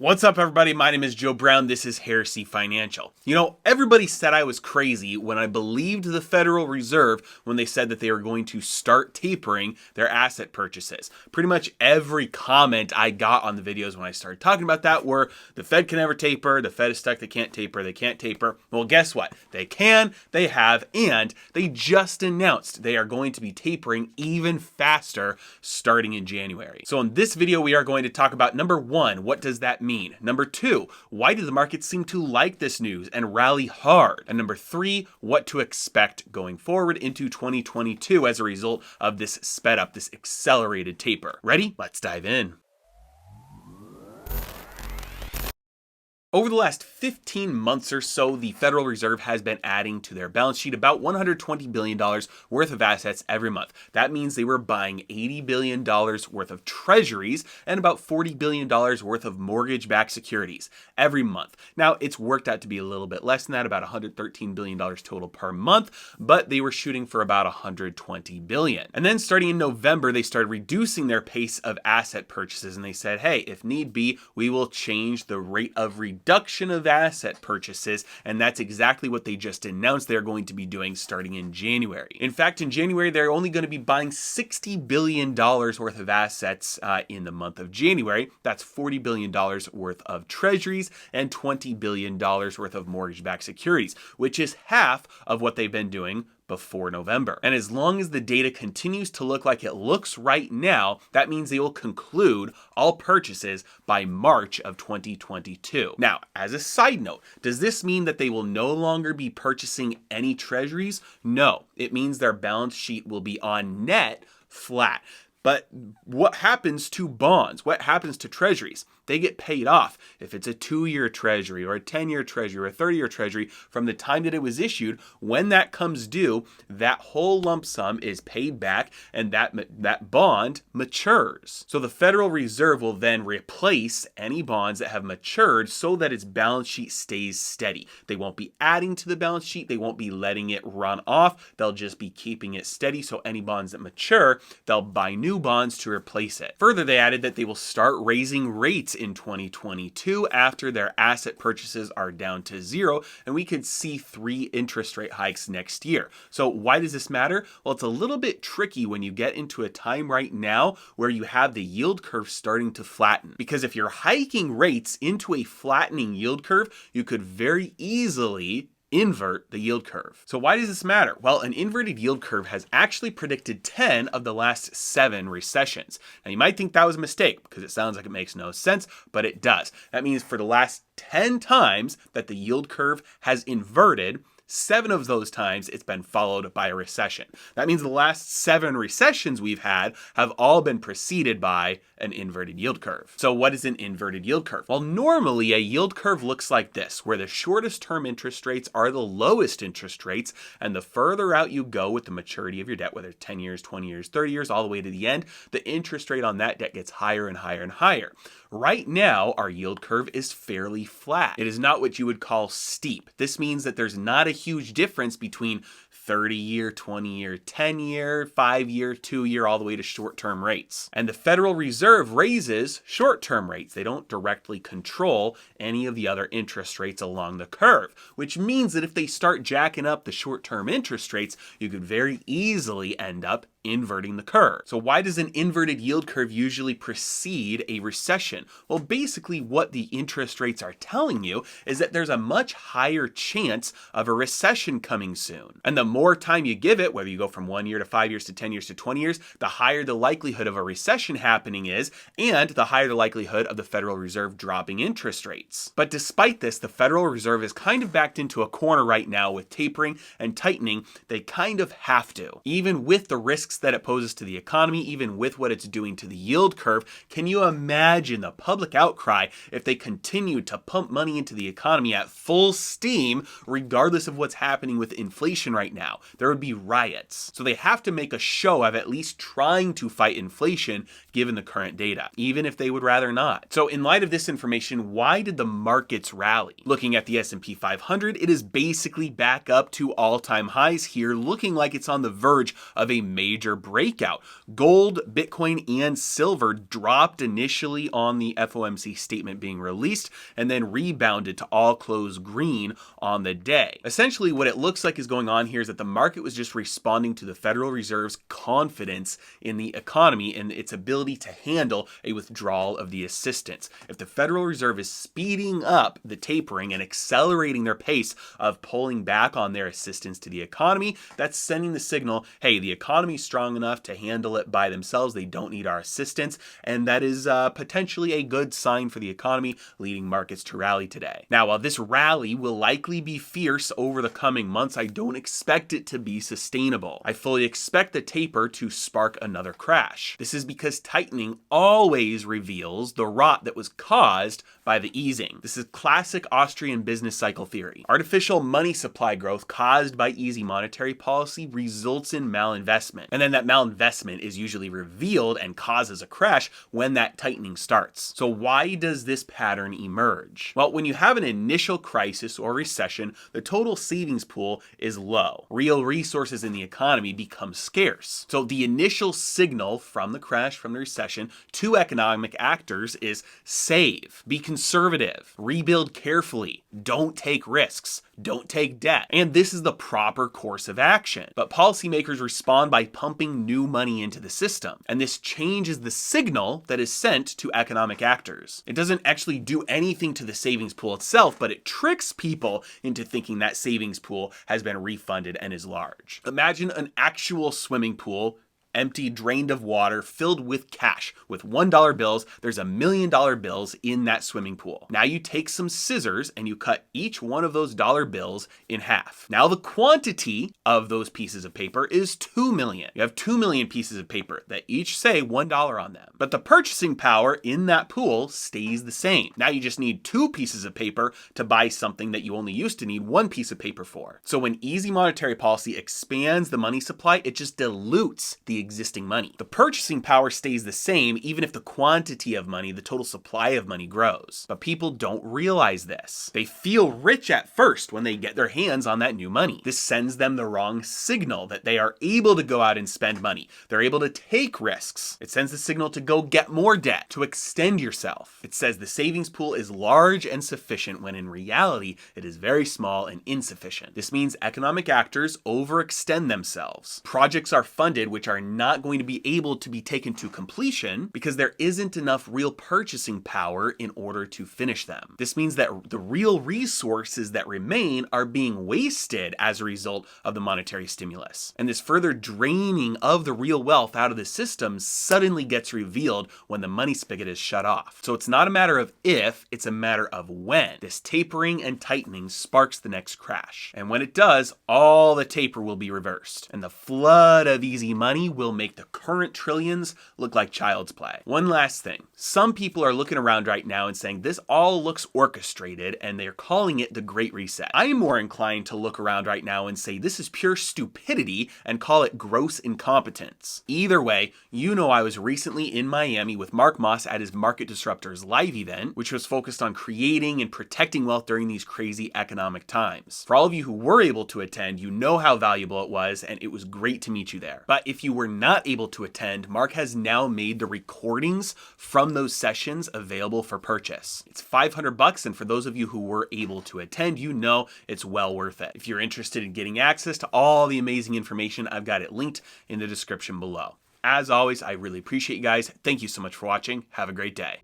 What's up, everybody? My name is Joe Brown. This is Heresy Financial. You know, everybody said I was crazy when I believed the Federal Reserve when they said that they were going to start tapering their asset purchases. Pretty much every comment I got on the videos when I started talking about that were, the Fed can never taper, the Fed is stuck, they can't taper, they can't taper. Well, guess what? They can, they have, and they just announced they are going to be tapering even faster starting in January. So in this video, we are going to talk about number one, what does that mean? Number two, why do the markets seem to like this news and rally hard? And number three, what to expect going forward into 2022 as a result of this sped up, this accelerated taper. Ready? Let's dive in. Over the last 15 months or so, the Federal Reserve has been adding to their balance sheet about $120 billion worth of assets every month. That means they were buying $80 billion worth of treasuries and about $40 billion worth of mortgage-backed securities every month. Now, it's worked out to be a little bit less than that, about $113 billion total per month, but they were shooting for about $120 billion. And then starting in November, they started reducing their pace of asset purchases, and they said, hey, if need be, we will change the rate of reduction of asset purchases, and that's exactly what they just announced they're going to be doing starting in January. In fact, in January, they're only going to be buying $60 billion worth of assets in the month of January. That's $40 billion worth of treasuries and $20 billion worth of mortgage-backed securities, which is half of what they've been doing before November. And as long as the data continues to look like it looks right now, that means they will conclude all purchases by March of 2022. Now, as a side note, does this mean that they will no longer be purchasing any treasuries? No, it means their balance sheet will be on net flat. But what happens to bonds? What happens to treasuries? They get paid off. If it's a 2-year treasury or a 10-year treasury or a 30-year treasury, from the time that it was issued, when that comes due, that whole lump sum is paid back and that bond matures. So the Federal Reserve will then replace any bonds that have matured so that its balance sheet stays steady. They won't be adding to the balance sheet. They won't be letting it run off. They'll just be keeping it steady. So any bonds that mature, they'll buy new bonds to replace it. Further, they added that they will start raising rates in 2022 after their asset purchases are down to zero, and we could see 3 interest rate hikes next year. So why does this matter? Well, it's a little bit tricky when you get into a time right now where you have the yield curve starting to flatten. Because if you're hiking rates into a flattening yield curve, you could very easily invert the yield curve. So why does this matter? Well, an inverted yield curve has actually predicted 10 of the last 7 recessions. Now you might think that was a mistake because it sounds like it makes no sense, but it does. That means for the last 10 times that the yield curve has inverted, 7 of those times it's been followed by a recession. That means the last 7 recessions we've had have all been preceded by an inverted yield curve. So what is an inverted yield curve? Well, normally a yield curve looks like this, where the shortest term interest rates are the lowest interest rates, and the further out you go with the maturity of your debt, whether it's 10 years, 20 years, 30 years, all the way to the end, the interest rate on that debt gets higher and higher and higher. Right now, our yield curve is fairly flat. It is not what you would call steep. This means that there's not a huge difference between 30-year, 20-year, 10-year, 5-year, 2-year, all the way to short-term rates. And the Federal Reserve raises short-term rates. They don't directly control any of the other interest rates along the curve, which means that if they start jacking up the short-term interest rates, you could very easily end up inverting the curve. So why does an inverted yield curve usually precede a recession? Well, basically what the interest rates are telling you is that there's a much higher chance of a recession coming soon. And the more time you give it, whether you go from 1 year to 5 years to 10 years to 20 years, the higher the likelihood of a recession happening is, and the higher the likelihood of the Federal Reserve dropping interest rates. But despite this, the Federal Reserve is kind of backed into a corner right now with tapering and tightening. They kind of have to. Even with the risks that it poses to the economy, even with what it's doing to the yield curve, can you imagine the public outcry if they continued to pump money into the economy at full steam, regardless of what's happening with inflation right now? There would be riots. So they have to make a show of at least trying to fight inflation given the current data, even if they would rather not. So in light of this information, why did the markets rally? Looking at the S&P 500, it is basically back up to all-time highs here, looking like it's on the verge of a major major breakout. Gold, Bitcoin, and silver dropped initially on the FOMC statement being released and then rebounded to all close green on the day. Essentially, what it looks like is going on here is that the market was just responding to the Federal Reserve's confidence in the economy and its ability to handle a withdrawal of the assistance. If the Federal Reserve is speeding up the tapering and accelerating their pace of pulling back on their assistance to the economy, that's sending the signal, hey, the economy's strong enough to handle it by themselves. They don't need our assistance. And that is potentially a good sign for the economy, leading markets to rally today. Now, while this rally will likely be fierce over the coming months, I don't expect it to be sustainable. I fully expect the taper to spark another crash. This is because tightening always reveals the rot that was caused by the easing. This is classic Austrian business cycle theory. Artificial money supply growth caused by easy monetary policy results in malinvestment. And then that malinvestment is usually revealed and causes a crash when that tightening starts. So why does this pattern emerge? Well, when you have an initial crisis or recession, the total savings pool is low. Real resources in the economy become scarce. So the initial signal from the crash, from the recession to economic actors is save, be conservative, rebuild carefully, don't take risks, don't take debt. And this is the proper course of action. But policymakers respond by pumping new money into the system. And this changes the signal that is sent to economic actors. It doesn't actually do anything to the savings pool itself, but it tricks people into thinking that savings pool has been refunded and is large. Imagine an actual swimming pool, empty, drained of water, filled with cash. With $1 bills, there's $1 million bills in that swimming pool. Now you take some scissors and you cut each one of those dollar bills in half. Now the quantity of those pieces of paper is 2 million. You have 2 million pieces of paper that each say $1 on them. But the purchasing power in that pool stays the same. Now you just need 2 pieces of paper to buy something that you only used to need 1 piece of paper for. So when easy monetary policy expands the money supply, it just dilutes the existing money. The purchasing power stays the same even if the quantity of money, the total supply of money, grows. But people don't realize this. They feel rich at first when they get their hands on that new money. This sends them the wrong signal that they are able to go out and spend money. They're able to take risks. It sends the signal to go get more debt, to extend yourself. It says the savings pool is large and sufficient when in reality it is very small and insufficient. This means economic actors overextend themselves. Projects are funded which are not going to be able to be taken to completion because there isn't enough real purchasing power in order to finish them. This means that the real resources that remain are being wasted as a result of the monetary stimulus. And this further draining of the real wealth out of the system suddenly gets revealed when the money spigot is shut off. So it's not a matter of if, it's a matter of when. This tapering and tightening sparks the next crash. And when it does, all the taper will be reversed. And the flood of easy money will make the current trillions look like child's play. One last thing. Some people are looking around right now and saying this all looks orchestrated and they're calling it the Great Reset. I am more inclined to look around right now and say this is pure stupidity and call it gross incompetence. Either way, you know I was recently in Miami with Mark Moss at his Market Disruptors live event, which was focused on creating and protecting wealth during these crazy economic times. For all of you who were able to attend, you know how valuable it was and it was great to meet you there. But if you were not able to attend, Mark has now made the recordings from those sessions available for purchase. It's $500, and for those of you who were able to attend, you know it's well worth it. If you're interested in getting access to all the amazing information, I've got it linked in the description below. As always, I really appreciate you guys. Thank you so much for watching. Have a great day.